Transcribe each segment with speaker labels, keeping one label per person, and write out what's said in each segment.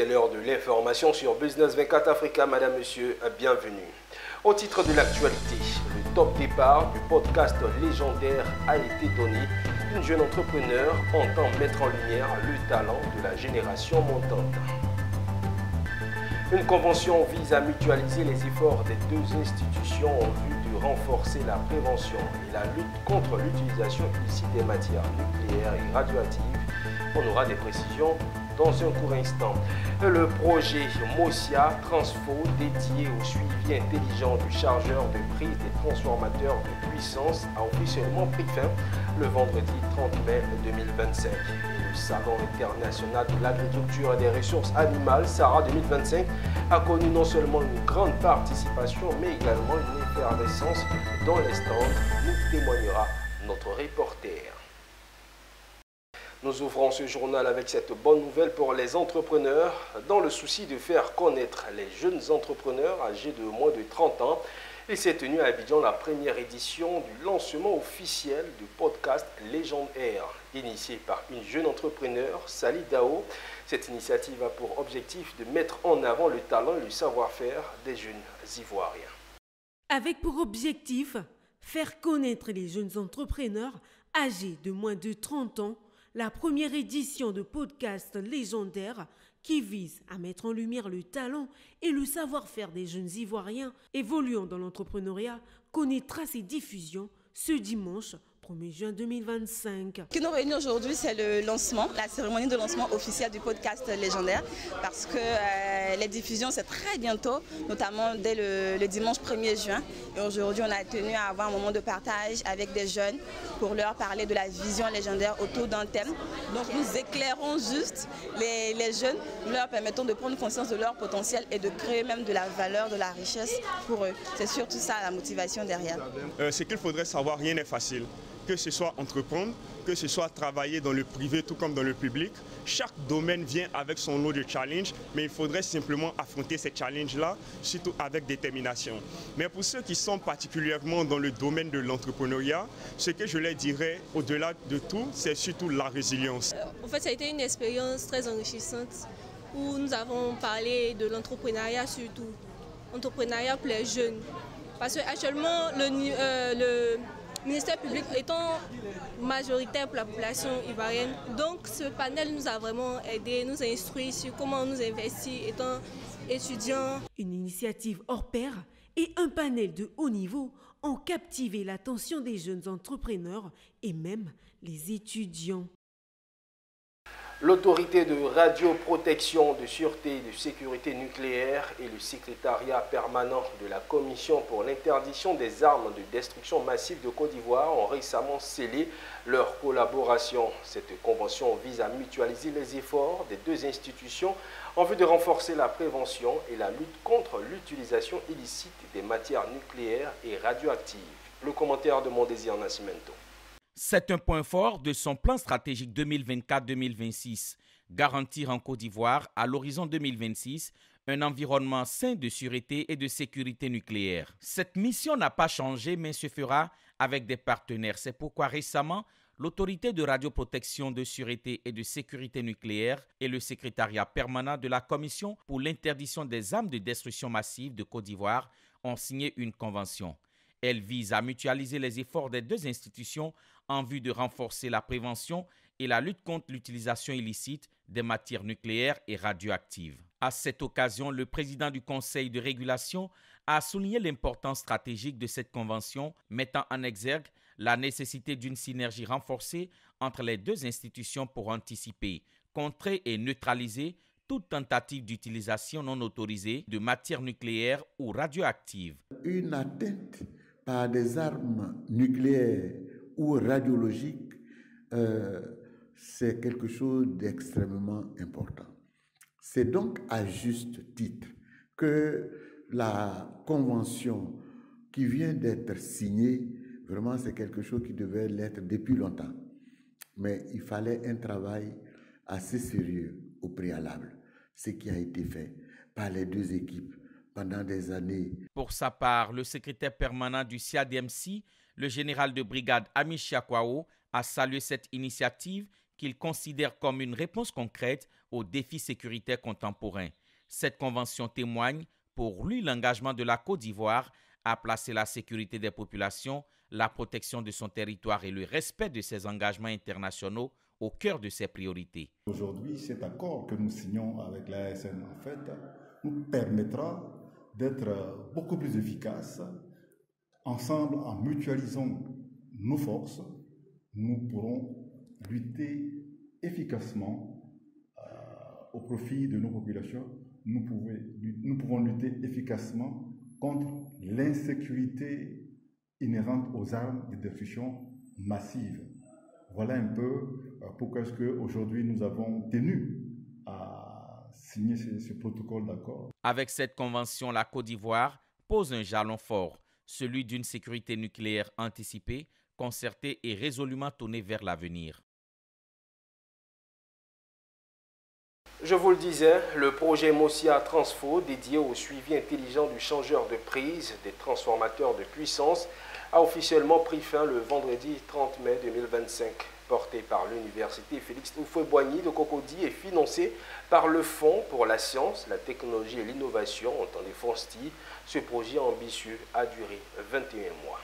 Speaker 1: C'est l'heure de l'information sur Business 24 Africa. Madame, monsieur, bienvenue. Au titre de l'actualité, le top départ du podcast légendaire a été donné. Une jeune entrepreneur entend mettre en lumière le talent de la génération montante. Une convention vise à mutualiser les efforts des deux institutions en vue de renforcer la prévention et la lutte contre l'utilisation illicite des matières nucléaires et radioactives. On aura des précisions dans un court instant. Le projet MOSIA Transfo, dédié au suivi intelligent du chargeur de prise des transformateurs de puissance, a officiellement pris fin le vendredi 30 mai 2025. Le Salon international de l'agriculture et des ressources animales, SARA 2025, a connu non seulement une grande participation, mais également une effervescence dans les stands, nous témoignera notre reporter. Nous ouvrons ce journal avec cette bonne nouvelle pour les entrepreneurs. Dans le souci de faire connaître les jeunes entrepreneurs âgés de moins de 30 ans, il s'est tenu à Abidjan la première édition du lancement officiel du podcast Légendaire, initié par une jeune entrepreneur, Sali Dao. Cette initiative a pour objectif de mettre en avant le talent et le savoir-faire des jeunes Ivoiriens.
Speaker 2: Avec pour objectif, faire connaître les jeunes entrepreneurs âgés de moins de 30 ans, la première édition de podcast légendaire qui vise à mettre en lumière le talent et le savoir-faire des jeunes Ivoiriens évoluant dans l'entrepreneuriat connaîtra ses diffusions ce dimanche 1er juin 2025.
Speaker 3: Ce qui nous réunit aujourd'hui, c'est le lancement, la cérémonie de lancement officielle du podcast légendaire, parce que les diffusions, c'est très bientôt, notamment dès le dimanche 1er juin. Et aujourd'hui, on a tenu à avoir un moment de partage avec des jeunes pour leur parler de la vision légendaire autour d'un thème. Donc nous éclairons juste les jeunes, nous leur permettons de prendre conscience de leur potentiel et de créer même de la valeur, de la richesse pour eux. C'est surtout ça la motivation derrière.
Speaker 4: Ce qu'il faudrait savoir, rien n'est facile. Que ce soit entreprendre, que ce soit travailler dans le privé tout comme dans le public. Chaque domaine vient avec son lot de challenges, mais il faudrait simplement affronter ces challenges-là, surtout avec détermination. Mais pour ceux qui sont particulièrement dans le domaine de l'entrepreneuriat, ce que je leur dirais, au-delà de tout, c'est surtout la résilience.
Speaker 5: En fait, ça a été une expérience très enrichissante où nous avons parlé de l'entrepreneuriat surtout, entrepreneuriat pour les jeunes. Parce qu'actuellement, le ministère public étant majoritaire pour la population ivoirienne. Donc ce panel nous a vraiment aidé, nous a instruit sur comment nous investir étant étudiants.
Speaker 2: Une initiative hors pair et un panel de haut niveau ont captivé l'attention des jeunes entrepreneurs et même les étudiants.
Speaker 1: L'autorité de radioprotection, de sûreté et de sécurité nucléaire et le secrétariat permanent de la Commission pour l'interdiction des armes de destruction massive de Côte d'Ivoire ont récemment scellé leur collaboration. Cette convention vise à mutualiser les efforts des deux institutions en vue de renforcer la prévention et la lutte contre l'utilisation illicite des matières nucléaires et radioactives. Le commentaire de Mondésir Nascimento.
Speaker 6: C'est un point fort de son plan stratégique 2024-2026, garantir en Côte d'Ivoire, à l'horizon 2026, un environnement sain de sûreté et de sécurité nucléaire. Cette mission n'a pas changé, mais se fera avec des partenaires. C'est pourquoi récemment, l'autorité de radioprotection, de sûreté et de sécurité nucléaire et le secrétariat permanent de la Commission pour l'interdiction des armes de destruction massive de Côte d'Ivoire ont signé une convention. Elle vise à mutualiser les efforts des deux institutions en vue de renforcer la prévention et la lutte contre l'utilisation illicite des matières nucléaires et radioactives. À cette occasion, le président du Conseil de régulation a souligné l'importance stratégique de cette convention, mettant en exergue la nécessité d'une synergie renforcée entre les deux institutions pour anticiper, contrer et neutraliser toute tentative d'utilisation non autorisée de matières nucléaires ou radioactives.
Speaker 7: Une atteinte par des armes nucléaires ou radiologiques, c'est quelque chose d'extrêmement important. C'est donc à juste titre que la convention qui vient d'être signée, vraiment c'est quelque chose qui devait l'être depuis longtemps. Mais il fallait un travail assez sérieux au préalable, ce qui a été fait par les deux équipes pendant des années.
Speaker 6: Pour sa part, le secrétaire permanent du CIADMC, le général de brigade Amichia Kwao, a salué cette initiative qu'il considère comme une réponse concrète aux défis sécuritaires contemporains. Cette convention témoigne pour lui l'engagement de la Côte d'Ivoire à placer la sécurité des populations, la protection de son territoire et le respect de ses engagements internationaux au cœur de ses priorités.
Speaker 8: Aujourd'hui, cet accord que nous signons avec l'ASN, en fait, nous permettra d'être beaucoup plus efficaces. Ensemble, en mutualisant nos forces, nous pourrons lutter efficacement au profit de nos populations. Nous pouvons lutter efficacement contre l'insécurité inhérente aux armes de destruction massive. Voilà un peu pourquoi est-ce qu'aujourd'hui nous avons tenu à signer ce protocole d'accord.
Speaker 6: Avec cette convention, la Côte d'Ivoire pose un jalon fort, celui d'une sécurité nucléaire anticipée, concertée et résolument tournée vers l'avenir.
Speaker 1: Je vous le disais, le projet Mosia Transfo, dédié au suivi intelligent du changeur de prise des transformateurs de puissance, a officiellement pris fin le vendredi 30 mai 2025. Porté par l'université Félix Houphouët-Boigny de Cocody et financé par le Fonds pour la science, la technologie et l'innovation, en temps des FONSTI, ce projet ambitieux a duré 21 mois.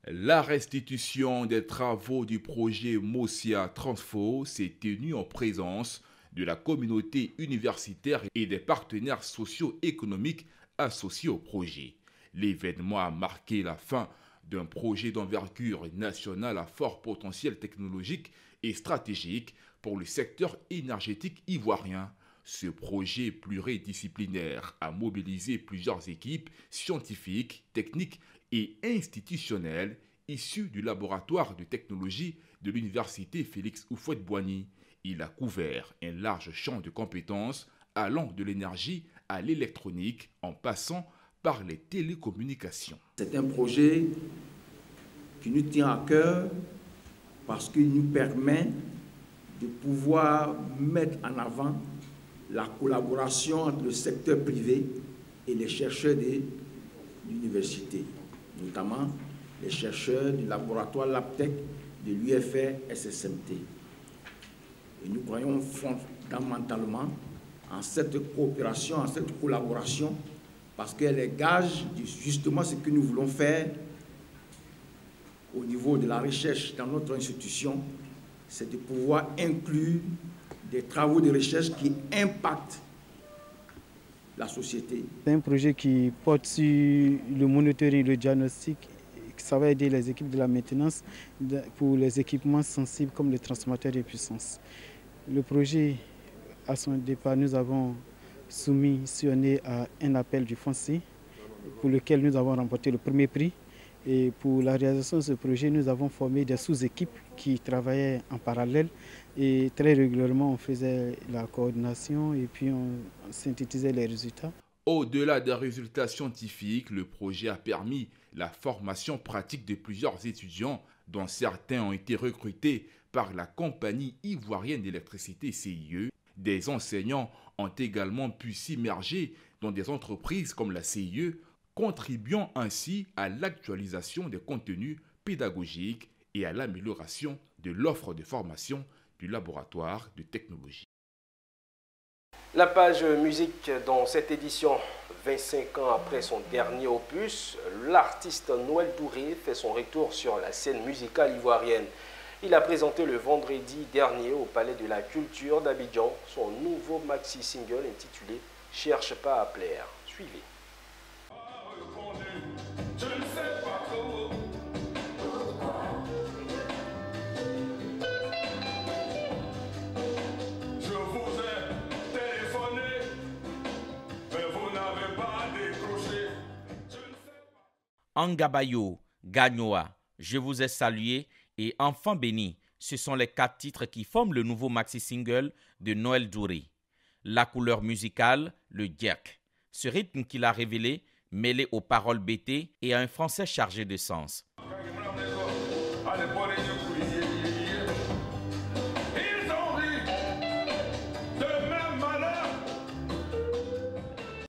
Speaker 9: La restitution des travaux du projet Mosia Transfo s'est tenue en présence de la communauté universitaire et des partenaires socio-économiques associés au projet. L'événement a marqué la fin d'un projet d'envergure nationale à fort potentiel technologique et stratégique pour le secteur énergétique ivoirien. Ce projet pluridisciplinaire a mobilisé plusieurs équipes scientifiques, techniques et institutionnelles issues du laboratoire de technologie de l'université Félix Houphouët-Boigny. Il a couvert un large champ de compétences allant de l'énergie à l'électronique en passant par les télécommunications.
Speaker 10: C'est un projet qui nous tient à cœur parce qu'il nous permet de pouvoir mettre en avant la collaboration entre le secteur privé et les chercheurs de l'université, notamment les chercheurs du laboratoire LabTech de l'UFR SSMT. Et nous croyons fondamentalement en cette coopération, en cette collaboration, parce qu'elle est gage de justement ce que nous voulons faire au niveau de la recherche dans notre institution, c'est de pouvoir inclure des travaux de recherche qui impactent la société.
Speaker 11: C'est un projet qui porte sur le monitoring, le diagnostic. Ça va aider les équipes de la maintenance pour les équipements sensibles comme les transformateurs de puissance. Le projet, à son départ, nous avons soumissionné à un appel du FONSI pour lequel nous avons remporté le premier prix. Et pour la réalisation de ce projet, nous avons formé des sous-équipes qui travaillaient en parallèle et très régulièrement on faisait la coordination et puis on synthétisait les résultats.
Speaker 9: Au-delà des résultats scientifiques, le projet a permis la formation pratique de plusieurs étudiants dont certains ont été recrutés par la compagnie ivoirienne d'électricité CIE. Des enseignants ont également pu s'immerger dans des entreprises comme la CIE, contribuant ainsi à l'actualisation des contenus pédagogiques et à l'amélioration de l'offre de formation du laboratoire de technologie.
Speaker 1: La page musique dans cette édition, 25 ans après son dernier opus, l'artiste Noël Douré fait son retour sur la scène musicale ivoirienne. Il a présenté le vendredi dernier au Palais de la Culture d'Abidjan son nouveau maxi-single intitulé « Cherche pas à plaire ». Suivez.
Speaker 12: Je ne sais pas trop pourquoi. Je vous ai téléphoné, mais vous n'avez pas décroché.
Speaker 6: Angabayo, Gagnoa, Je vous ai salué et Enfant béni, ce sont les 4 titres qui forment le nouveau maxi-single de Noël Douré. La couleur musicale, le djek. Ce rythme qu'il a révélé, mêlé aux paroles bêtées et à un français chargé de sens.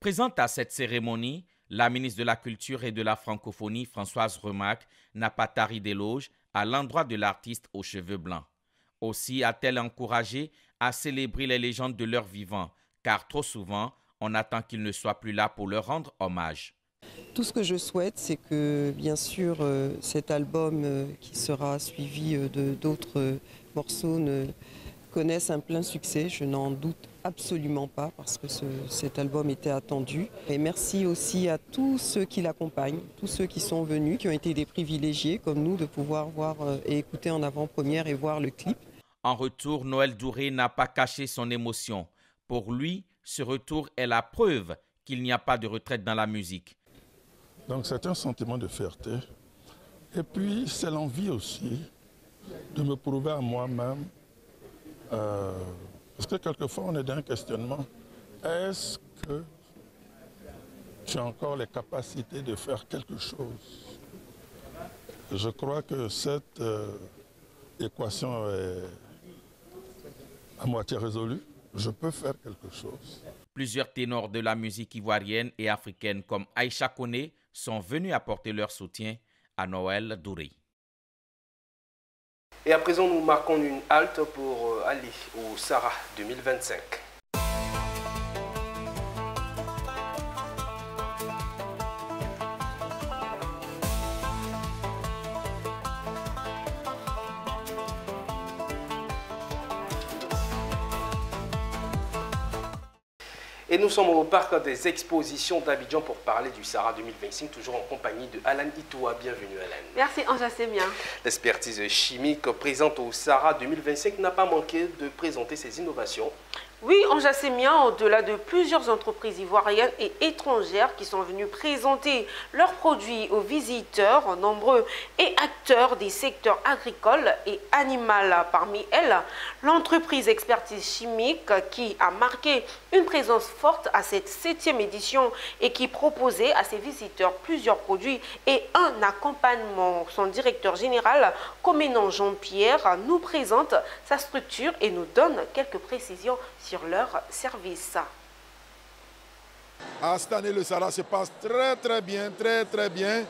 Speaker 6: Présente à cette cérémonie, la ministre de la Culture et de la Francophonie, Françoise Remac, n'a pas tari d'éloges à l'endroit de l'artiste aux cheveux blancs. Aussi a-t-elle encouragé à célébrer les légendes de leur vivant, car trop souvent, on attend qu'ils ne soient plus là pour leur rendre hommage.
Speaker 13: Tout ce que je souhaite, c'est que, bien sûr, cet album qui sera suivi d'autres morceaux connaisse un plein succès. Je n'en doute absolument pas parce que cet album était attendu. Et merci aussi à tous ceux qui l'accompagnent, tous ceux qui sont venus, qui ont été des privilégiés comme nous de pouvoir voir et écouter en avant-première et voir le clip.
Speaker 6: En retour, Noël Douré n'a pas caché son émotion. Pour lui, ce retour est la preuve qu'il n'y a pas de retraite dans la musique.
Speaker 14: Donc c'est un sentiment de fierté. Et puis c'est l'envie aussi de me prouver à moi-même, parce que quelquefois on est dans un questionnement. Est-ce que tu as encore les capacités de faire quelque chose? Je crois que cette équation est à moitié résolue. Je peux faire quelque chose.
Speaker 6: Plusieurs ténors de la musique ivoirienne et africaine comme Aïcha Koné sont venus apporter leur soutien à Noël Douré.
Speaker 1: Et à présent, nous marquons une halte pour aller au Sahara 2025. Et nous sommes au parc des expositions d'Abidjan pour parler du Sahara 2025, toujours en compagnie de Alan Itoua. Bienvenue Alan.
Speaker 2: Merci Anja, c'est bien.
Speaker 1: L'expertise chimique présente au Sahara 2025 n'a pas manqué de présenter ses innovations.
Speaker 2: Oui, Anja Sémien, au-delà de plusieurs entreprises ivoiriennes et étrangères qui sont venues présenter leurs produits aux visiteurs, nombreux et acteurs des secteurs agricoles et animal. Parmi elles, l'entreprise Expertise Chimique qui a marqué une présence forte à cette 7e édition et qui proposait à ses visiteurs plusieurs produits et un accompagnement. Son directeur général, Comenan Jean-Pierre, nous présente sa structure et nous donne quelques précisions sur leur service.
Speaker 15: Cette année, le Sahara se passe très bien, très bien.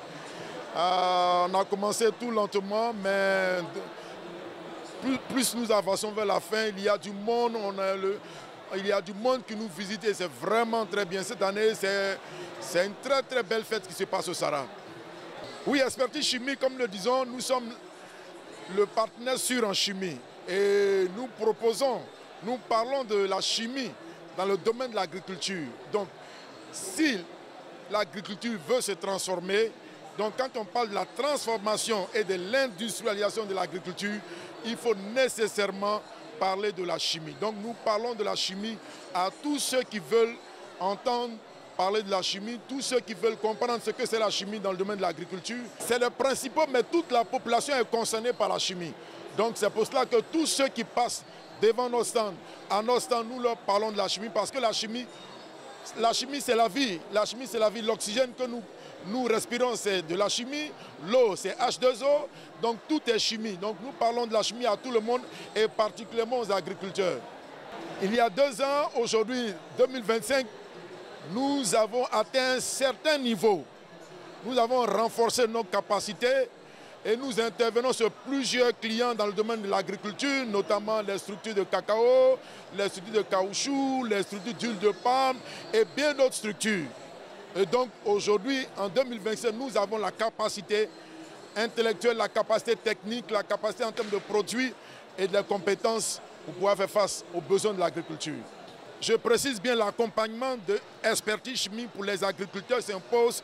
Speaker 15: On a commencé tout lentement, mais plus nous avançons vers la fin, il y a du monde, il y a du monde qui nous visite et c'est vraiment très bien. Cette année, c'est une très belle fête qui se passe au Sahara. Oui, Expertise Chimique, comme le disons, nous sommes le partenaire sûr en chimie et nous parlons de la chimie dans le domaine de l'agriculture. Donc, si l'agriculture veut se transformer, donc quand on parle de la transformation et de l'industrialisation de l'agriculture, il faut nécessairement parler de la chimie. Donc, nous parlons de la chimie à tous ceux qui veulent entendre parler de la chimie, tous ceux qui veulent comprendre ce que c'est la chimie dans le domaine de l'agriculture. C'est le principal, mais toute la population est concernée par la chimie. Donc, c'est pour cela que tous ceux qui passent devant nos stands, à nos stands, nous leur parlons de la chimie parce que la chimie c'est la vie. La chimie c'est la vie. L'oxygène que nous respirons c'est de la chimie. L'eau c'est H2O. Donc tout est chimie. Donc nous parlons de la chimie à tout le monde et particulièrement aux agriculteurs. Il y a 2 ans, aujourd'hui 2025, nous avons atteint un certain niveau. Nous avons renforcé nos capacités. Et nous intervenons sur plusieurs clients dans le domaine de l'agriculture, notamment les structures de cacao, les structures de caoutchouc, les structures d'huile de palme et bien d'autres structures. Et donc aujourd'hui, en 2025, nous avons la capacité intellectuelle, la capacité technique, la capacité en termes de produits et de compétences pour pouvoir faire face aux besoins de l'agriculture. Je précise bien, l'accompagnement de Expertise Chimique pour les agriculteurs s'impose.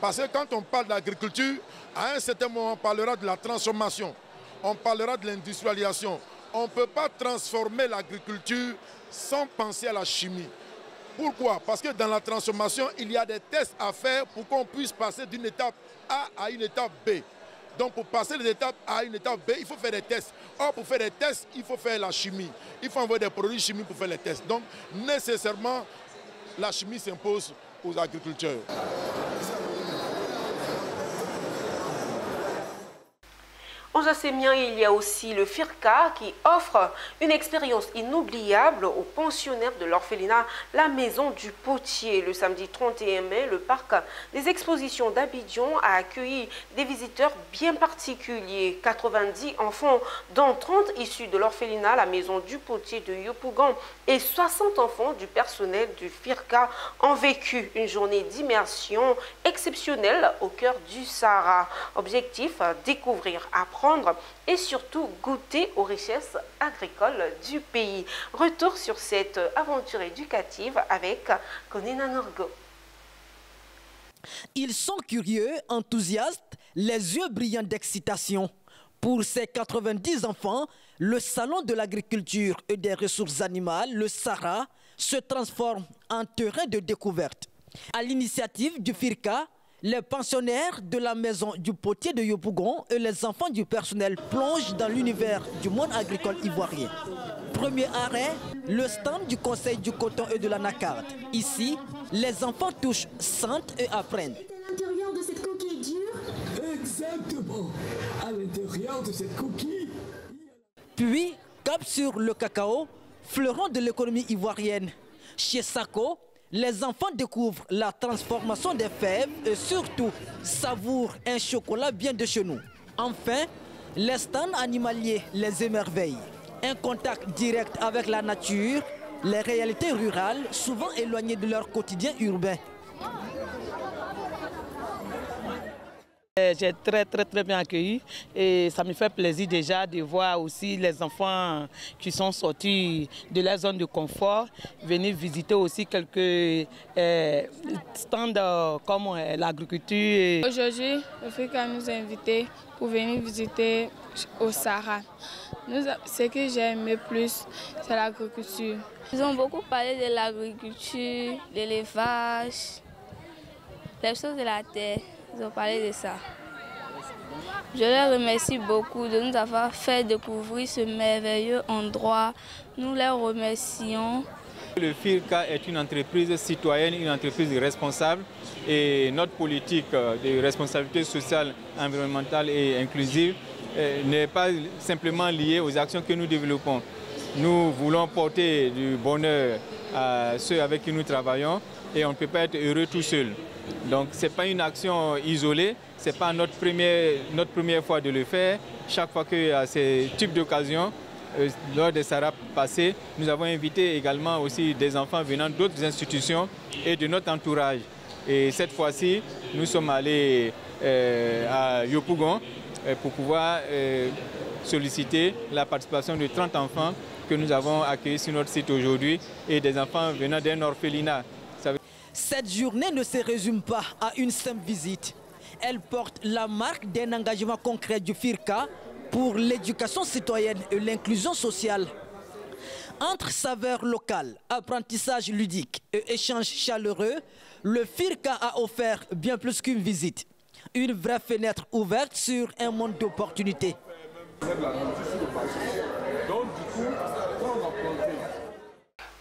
Speaker 15: Parce que quand on parle d'agriculture, à un certain moment, on parlera de la transformation, on parlera de l'industrialisation. On ne peut pas transformer l'agriculture sans penser à la chimie. Pourquoi? Parce que dans la transformation, il y a des tests à faire pour qu'on puisse passer d'une étape A à une étape B. Donc pour passer des étapes A à une étape B, il faut faire des tests. Or, pour faire des tests, il faut faire la chimie. Il faut envoyer des produits chimiques pour faire les tests. Donc nécessairement, la chimie s'impose aux agriculteurs.
Speaker 2: En Jassémien, il y a aussi le FIRCA qui offre une expérience inoubliable aux pensionnaires de l'orphelinat La Maison du Potier. Le samedi 31 mai, le parc des expositions d'Abidjan a accueilli des visiteurs bien particuliers. 90 enfants, dont 30 issus de l'orphelinat La Maison du Potier de Yopougon et 60 enfants du personnel du FIRCA ont vécu une journée d'immersion exceptionnelle au cœur du Sahara. Objectif, découvrir, apprendre et surtout goûter aux richesses agricoles du pays. Retour sur cette aventure éducative avec Konina Norgo.
Speaker 16: Ils sont curieux, enthousiastes, les yeux brillants d'excitation. Pour ces 90 enfants, le salon de l'agriculture et des ressources animales, le Sahara, se transforme en terrain de découverte. À l'initiative du FIRCA, les pensionnaires de la Maison du Potier de Yopougon et les enfants du personnel plongent dans l'univers du monde agricole ivoirien. Premier arrêt, le stand du Conseil du coton et de la Nacarde. Ici, les enfants touchent, sentent et apprennent.
Speaker 12: À l'intérieur de cette coquille dure? Exactement. À l'intérieur de cette coquille.
Speaker 16: Puis, cap sur le cacao, fleuron de l'économie ivoirienne. Chez Sako, les enfants découvrent la transformation des fèves et surtout savourent un chocolat bien de chez nous. Enfin, les stands animaliers les émerveillent. Un contact direct avec la nature, les réalités rurales, souvent éloignées de leur quotidien urbain.
Speaker 17: J'ai très bien accueilli et ça me fait plaisir déjà de voir aussi les enfants qui sont sortis de la zone de confort venir visiter aussi quelques stands comme l'agriculture.
Speaker 18: Aujourd'hui, le FIRCA nous a invités pour venir visiter au Sahara. Ce que j'ai aimé plus, c'est l'agriculture.
Speaker 19: Ils ont beaucoup parlé de l'agriculture, de l'élevage, les choses de la terre. Ils ont parlé de ça. Je les remercie beaucoup de nous avoir fait découvrir ce merveilleux endroit. Nous les remercions.
Speaker 20: Le FIRCA est une entreprise citoyenne, une entreprise responsable et notre politique de responsabilité sociale, environnementale et inclusive n'est pas simplement liée aux actions que nous développons. Nous voulons porter du bonheur à ceux avec qui nous travaillons et on ne peut pas être heureux tout seul. Donc ce n'est pas une action isolée, ce n'est pas notre première fois de le faire. Chaque fois qu'il y a ces types d'occasions, lors des Sahara passés, nous avons invité également aussi des enfants venant d'autres institutions et de notre entourage. Et cette fois-ci, nous sommes allés à Yopougon pour pouvoir solliciter la participation de 30 enfants que nous avons accueillis sur notre site aujourd'hui et des enfants venant d'un orphelinat.
Speaker 16: Cette journée ne se résume pas à une simple visite. Elle porte la marque d'un engagement concret du FIRCA pour l'éducation citoyenne et l'inclusion sociale. Entre saveurs locales, apprentissage ludique et échanges chaleureux, le FIRCA a offert bien plus qu'une visite. Une vraie fenêtre ouverte sur un monde d'opportunités.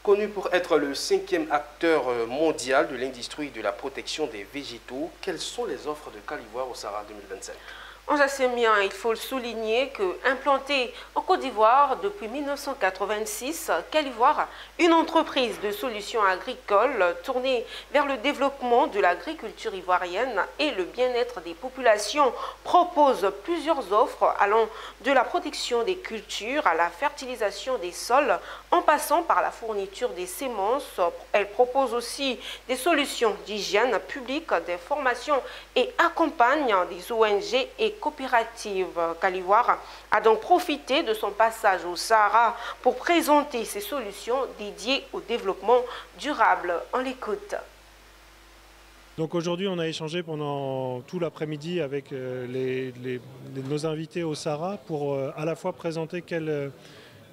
Speaker 1: Connu pour être le 5e acteur mondial de l'industrie de la protection des végétaux, quelles sont les offres de Calivoire au Sahara 2025?
Speaker 2: En Jassémien, il faut le souligner que implanté en Côte d'Ivoire depuis 1986, Calivoire, une entreprise de solutions agricoles tournée vers le développement de l'agriculture ivoirienne et le bien-être des populations, propose plusieurs offres allant de la protection des cultures à la fertilisation des sols, en passant par la fourniture des semences. Elle propose aussi des solutions d'hygiène publique, des formations et accompagne des ONG et coopératives. Calivoire a donc profité de son passage au Sahara pour présenter ses solutions dédiées au développement durable. On l'écoute.
Speaker 21: Donc aujourd'hui, on a échangé pendant tout l'après-midi avec nos invités au Sahara pour à la fois présenter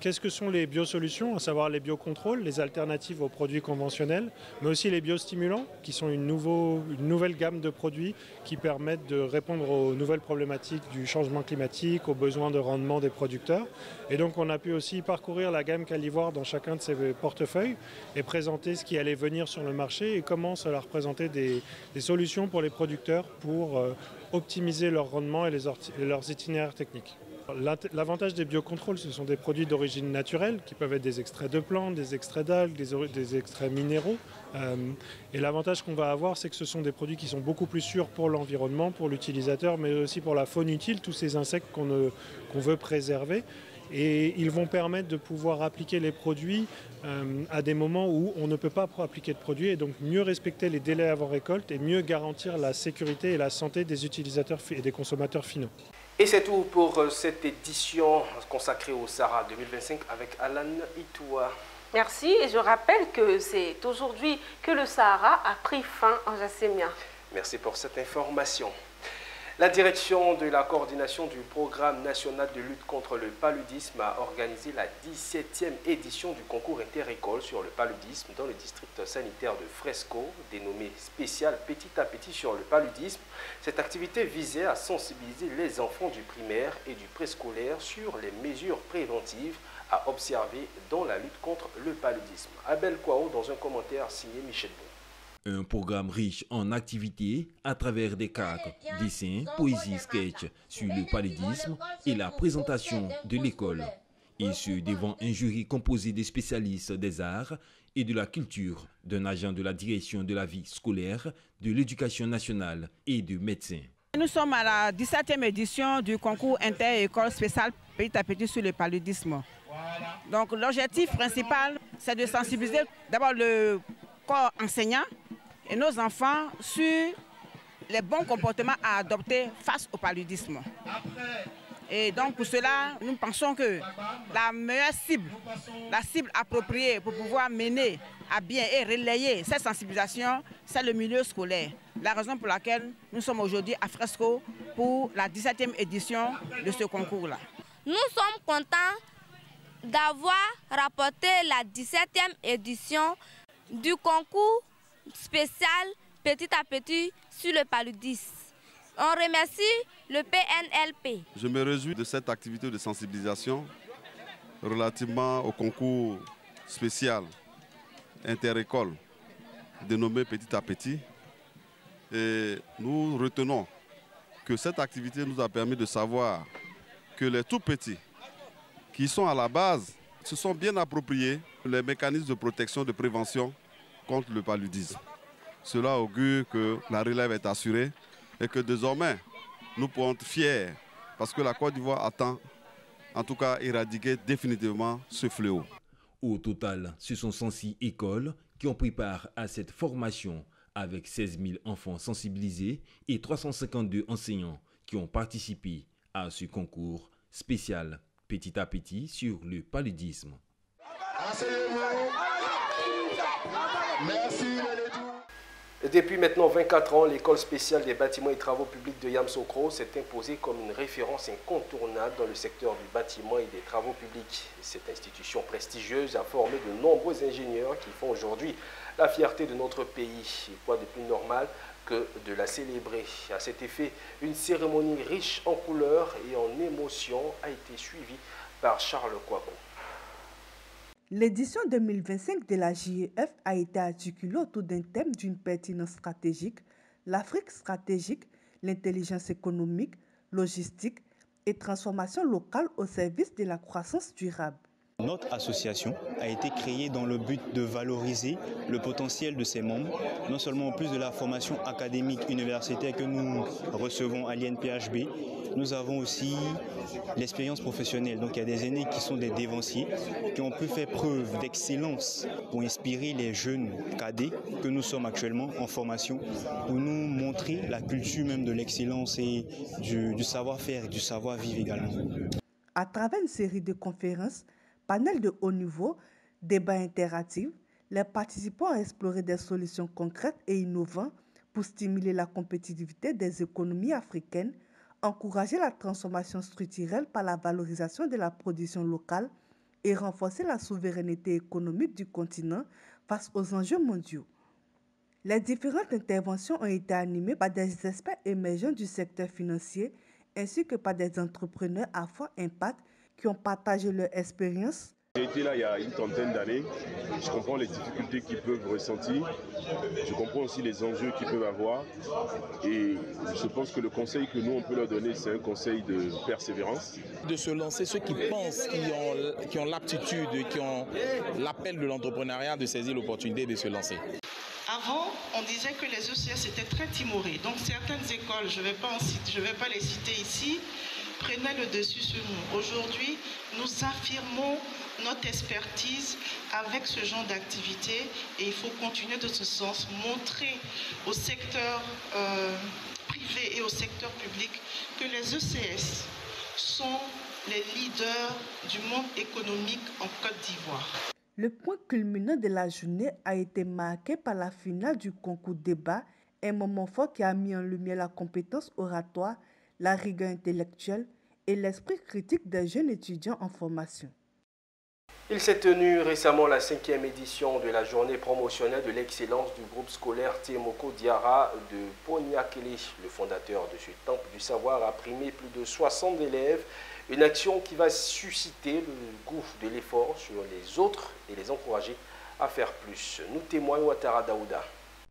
Speaker 21: qu'est-ce que sont les biosolutions, à savoir les biocontrôles, les alternatives aux produits conventionnels, mais aussi les biostimulants, qui sont une nouvelle gamme de produits qui permettent de répondre aux nouvelles problématiques du changement climatique, aux besoins de rendement des producteurs. Et donc on a pu aussi parcourir la gamme Calivoire dans chacun de ces portefeuilles et présenter ce qui allait venir sur le marché et comment cela représentait des solutions pour les producteurs pour optimiser leur rendement et leurs itinéraires techniques. L'avantage des biocontrôles, ce sont des produits d'origine naturelle qui peuvent être des extraits de plantes, des extraits d'algues, des extraits minéraux. Et l'avantage qu'on va avoir, c'est que ce sont des produits qui sont beaucoup plus sûrs pour l'environnement, pour l'utilisateur, mais aussi pour la faune utile, tous ces insectes qu'on veut préserver. Et ils vont permettre de pouvoir appliquer les produits à des moments où on ne peut pas appliquer de produits et donc mieux respecter les délais avant récolte et mieux garantir la sécurité et la santé des utilisateurs et des consommateurs finaux.
Speaker 1: Et c'est tout pour cette édition consacrée au Sahara 2025 avec Alan Itoua.
Speaker 2: Merci et je rappelle que c'est aujourd'hui que le Sahara a pris fin en Jassémia.
Speaker 1: Merci pour cette information. La direction de la coordination du programme national de lutte contre le paludisme a organisé la 17e édition du concours interécole sur le paludisme dans le district sanitaire de Fresco, dénommé spécial Petit à Petit sur le paludisme. Cette activité visait à sensibiliser les enfants du primaire et du préscolaire sur les mesures préventives à observer dans la lutte contre le paludisme. Abel Kouao dans un commentaire signé Michel Bon.
Speaker 3: Un programme riche en activités à travers des cartes, dessins, poésie, sketch sur le paludisme et la présentation de l'école. Et ce, devant un jury composé de spécialistes des arts et de la culture, d'un agent de la direction de la vie scolaire, de l'éducation nationale et de médecins.
Speaker 22: Nous sommes à la 17e édition du concours inter-école spécial Petit à Petit sur le paludisme. Donc l'objectif principal, c'est de sensibiliser d'abord le corps enseignant et nos enfants sur les bons comportements à adopter face au paludisme. Et donc pour cela, nous pensons que la meilleure cible, la cible appropriée pour pouvoir mener à bien et relayer cette sensibilisation, c'est le milieu scolaire. La raison pour laquelle nous sommes aujourd'hui à Fresco pour la 17e édition de ce concours-là.
Speaker 19: Nous sommes contents d'avoir rapporté la 17e édition du concours spécial Petit à Petit sur le paludisme. On remercie le PNLP.
Speaker 23: Je me réjouis de cette activité de sensibilisation relativement au concours spécial interécole dénommé Petit à Petit. Et nous retenons que cette activité nous a permis de savoir que les tout petits qui sont à la base se sont bien appropriés les mécanismes de protection, de prévention contre le paludisme. Cela augure que la relève est assurée et que désormais nous pourrons être fiers parce que la Côte d'Ivoire attend en tout cas éradiquer définitivement ce fléau.
Speaker 3: Au total, ce sont 106 écoles qui ont pris part à cette formation avec 16 000 enfants sensibilisés et 352 enseignants qui ont participé à ce concours spécial Petit à Petit sur le paludisme.
Speaker 1: Merci. Depuis maintenant 24 ans, l'école spéciale des bâtiments et travaux publics de Yamoussoukro s'est imposée comme une référence incontournable dans le secteur du bâtiment et des travaux publics. Cette institution prestigieuse a formé de nombreux ingénieurs qui font aujourd'hui la fierté de notre pays. Et quoi de plus normal que de la célébrer. À cet effet, une cérémonie riche en couleurs et en émotions a été suivie par Charles Kouakou.
Speaker 24: L'édition 2025 de la JEF a été articulée autour d'un thème d'une pertinence stratégique, l'Afrique stratégique, l'intelligence économique, logistique et transformation locale au service de la croissance durable.
Speaker 25: Notre association a été créée dans le but de valoriser le potentiel de ses membres, non seulement en plus de la formation académique universitaire que nous recevons à l'INPHB, nous avons aussi l'expérience professionnelle. Donc il y a des aînés qui sont des dévanciers, qui ont pu faire preuve d'excellence pour inspirer les jeunes cadets que nous sommes actuellement en formation, pour nous montrer la culture même de l'excellence et du savoir-faire et du savoir-vivre également.
Speaker 24: À travers une série de conférences, panels de haut niveau, débats interactifs, les participants ont exploré des solutions concrètes et innovantes pour stimuler la compétitivité des économies africaines, encourager la transformation structurelle par la valorisation de la production locale et renforcer la souveraineté économique du continent face aux enjeux mondiaux. Les différentes interventions ont été animées par des experts émergents du secteur financier ainsi que par des entrepreneurs à fort impact qui ont partagé leur expérience,
Speaker 4: J'ai été là il y a une trentaine d'années, je comprends les difficultés qu'ils peuvent ressentir, je comprends aussi les enjeux qu'ils peuvent avoir et je pense que le conseil que nous on peut leur donner c'est un conseil de persévérance.
Speaker 5: De se lancer, ceux qui pensent, qui ont l'aptitude, qui ont l'appel de l'entrepreneuriat, de saisir l'opportunité de se lancer.
Speaker 7: Avant, on disait que les ECS étaient très timorés. Donc certaines écoles, je ne vais pas les citer ici, prenaient le dessus sur nous. Aujourd'hui, nous affirmons notre expertise avec ce genre d'activité et il faut continuer de ce sens, montrer au secteur privé et au secteur public que les ECS sont les leaders du monde économique en Côte d'Ivoire.
Speaker 24: Le point culminant de la journée a été marqué par la finale du concours débat, un moment fort qui a mis en lumière la compétence oratoire, la rigueur intellectuelle et l'esprit critique des jeunes étudiants en formation.
Speaker 1: Il s'est tenu récemment la 5e édition de la journée promotionnelle de l'excellence du groupe scolaire Temoko Diarra de Poniakele. Le fondateur de ce temple du savoir a primé plus de 60 élèves, une action qui va susciter le goût de l'effort sur les autres et les encourager à faire plus. Nous témoigne Ouattara Daouda.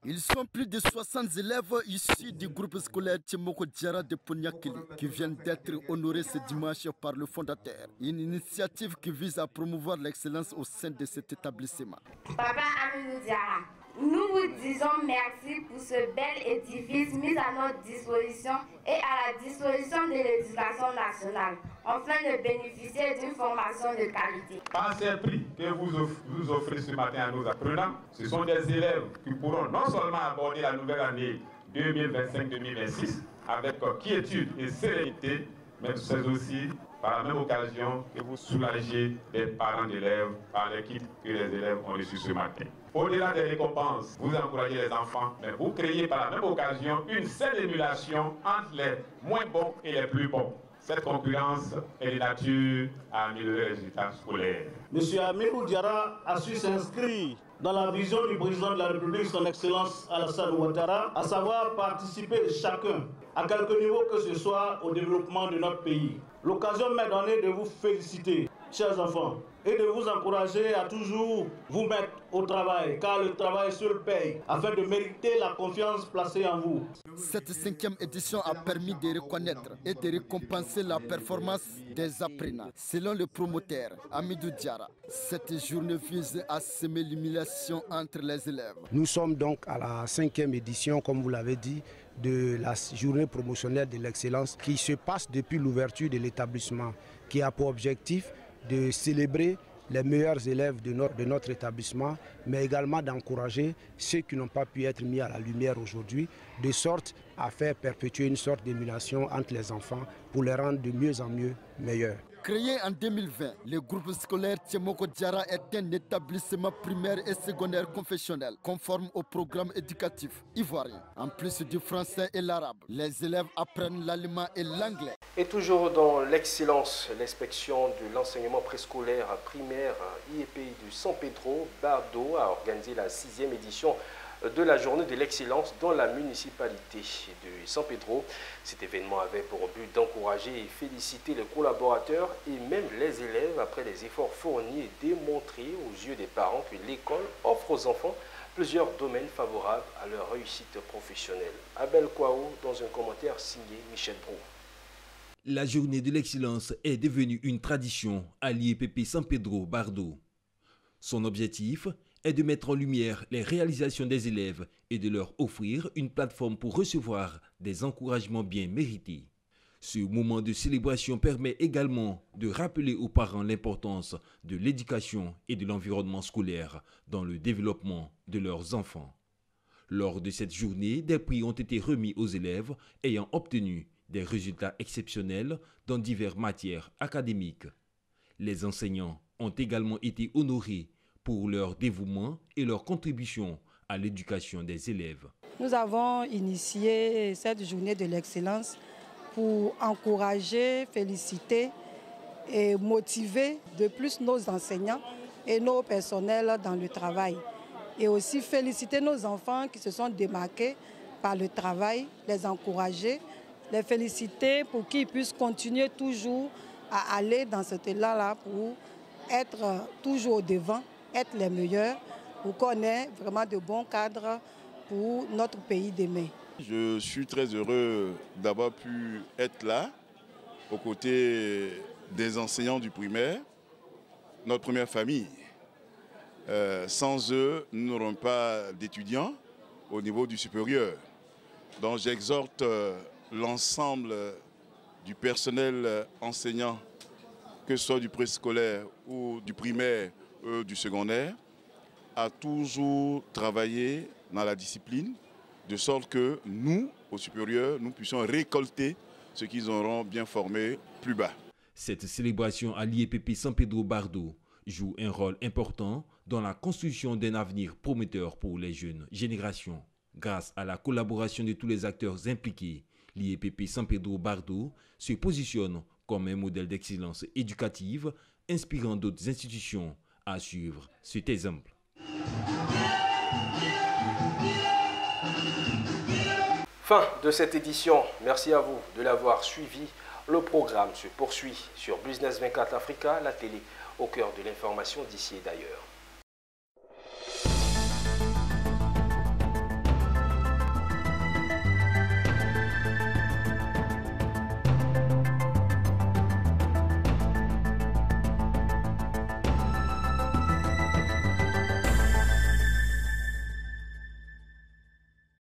Speaker 8: Ils sont plus de 60 élèves issus du groupe scolaire Temoko Diarra de Poniakele qui viennent d'être honorés ce dimanche par le fondateur. Une initiative qui vise à promouvoir l'excellence au sein de cet établissement.
Speaker 10: Papa Amidou Diarra, nous vous disons merci pour ce bel édifice mis à notre disposition et à la disposition de l'éducation nationale, afin de bénéficier d'une formation de qualité.
Speaker 26: Par ces prix que vous offrez ce matin à nos apprenants, ce sont des élèves qui pourront non seulement aborder la nouvelle année 2025-2026 avec quiétude et sérénité, mais c'est aussi par la même occasion que vous soulagez les parents d'élèves par l'équipe que les élèves ont reçue ce matin. Au-delà des récompenses, vous encouragez les enfants, mais vous créez par la même occasion une saine émulation entre les moins bons et les plus bons. Cette concurrence est de nature à améliorer les résultats scolaires.
Speaker 27: M. Amidou Diarra a su s'inscrire dans la vision du président de la République, son Excellence Alassane Ouattara, à savoir participer chacun, à quelque niveau que ce soit, au développement de notre pays. L'occasion m'est donnée de vous féliciter, chers enfants, et de vous encourager à toujours vous mettre au travail, car le travail seul paye, afin de mériter la confiance placée en vous.
Speaker 8: Cette 5e édition a permis de reconnaître et de récompenser la performance des apprenants. Selon le promoteur Amidou Diarra, cette journée vise à semer l'humiliation entre les élèves.
Speaker 28: Nous sommes donc à la 5e édition, comme vous l'avez dit, de la journée promotionnelle de l'excellence qui se passe depuis l'ouverture de l'établissement, qui a pour objectif de célébrer les meilleurs élèves de notre établissement, mais également d'encourager ceux qui n'ont pas pu être mis à la lumière aujourd'hui, de sorte à faire perpétuer une sorte d'émulation entre les enfants pour les rendre de mieux en mieux meilleurs.
Speaker 8: Créé en 2020, le groupe scolaire Temoko Diarra est un établissement primaire et secondaire confessionnel, conforme au programme éducatif ivoirien. En plus du français et l'arabe, les élèves apprennent l'allemand et l'anglais.
Speaker 1: Et toujours dans l'excellence, l'inspection de l'enseignement préscolaire primaire IEPI de San Pedro Bardo a organisé la 6e édition de la journée de l'excellence dans la municipalité de San Pedro. Cet événement avait pour but d'encourager et féliciter les collaborateurs et même les élèves après les efforts fournis et démontrer aux yeux des parents que l'école offre aux enfants plusieurs domaines favorables à leur réussite professionnelle. Abel Kouaou dans un commentaire signé Michel Brou.
Speaker 3: La journée de l'excellence est devenue une tradition à l'IEPP San Pedro Bardo. Son objectif est de mettre en lumière les réalisations des élèves et de leur offrir une plateforme pour recevoir des encouragements bien mérités. Ce moment de célébration permet également de rappeler aux parents l'importance de l'éducation et de l'environnement scolaire dans le développement de leurs enfants. Lors de cette journée, des prix ont été remis aux élèves ayant obtenu des résultats exceptionnels dans diverses matières académiques. Les enseignants ont également été honorés pour leur dévouement et leur contribution à l'éducation des élèves.
Speaker 29: Nous avons initié cette journée de l'excellence pour encourager, féliciter et motiver de plus nos enseignants et nos personnels dans le travail. Et aussi féliciter nos enfants qui se sont démarqués par le travail, les encourager, les féliciter pour qu'ils puissent continuer toujours à aller dans cet élan-là pour être toujours devant, être les meilleurs, pour qu'on ait vraiment de bons cadres pour notre pays demain.
Speaker 6: Je suis très heureux d'avoir pu être là, aux côtés des enseignants du primaire, notre première famille. Sans eux, nous n'aurons pas d'étudiants au niveau du supérieur. Donc j'exhorte l'ensemble du personnel enseignant, que ce soit du préscolaire ou du primaire ou du secondaire, à toujours travailler dans la discipline, de sorte que nous, au supérieur, nous puissions récolter ce qu'ils auront bien formé plus bas.
Speaker 3: Cette célébration à l'IEPP San Pedro Bardo joue un rôle important dans la construction d'un avenir prometteur pour les jeunes générations. Grâce à la collaboration de tous les acteurs impliqués, l'IEPP San Pedro Bardo se positionne comme un modèle d'excellence éducative, inspirant d'autres institutions à suivre cet exemple.
Speaker 1: Fin de cette édition. Merci à vous de l'avoir suivi. Le programme se poursuit sur Business 24 Africa, la télé au cœur de l'information d'ici et d'ailleurs.